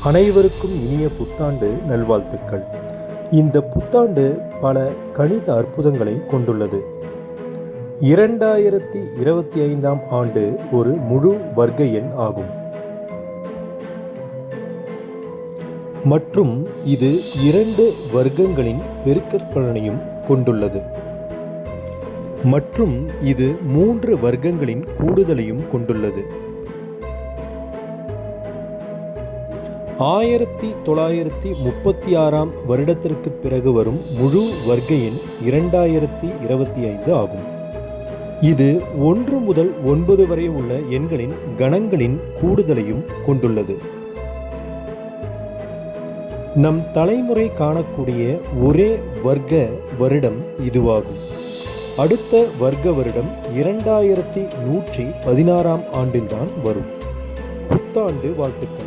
அனைவருக்கும் இனிய புத்தாண்டு நல்வாழ்த்துக்கள். இந்த புத்தாண்டு பல கணித அற்புதங்களை கொண்டுள்ளது. 2025ஆம் ஆண்டு ஒரு முழு வர்க்க எண் ஆகும் மற்றும் இது 2 வர்க்கங்களின் பெருக்கற்பலனையும் கொண்டுள்ளது மற்றும் இது 3 வர்க்கங்களின் கூடுதலையும் கொண்டுள்ளது. 1936ஆம் வருடத்திற்கு பிறகு வரும் முழு வர்க்க எண் 2025 ஆகும். இது 1 முதல் 9 வரை உள்ள எண்களின் கணங்களின் கூடுதலையும் கொண்டுள்ளது. நம் தலைமுறை காணக்கூடிய ஒரே வர்க்க வருடம் இதுவாகும். அடுத்த வர்க்க வருடம் 2116ஆம் ஆண்டில்தான் வரும். புத்தாண்டு வாழ்த்துக்கள்.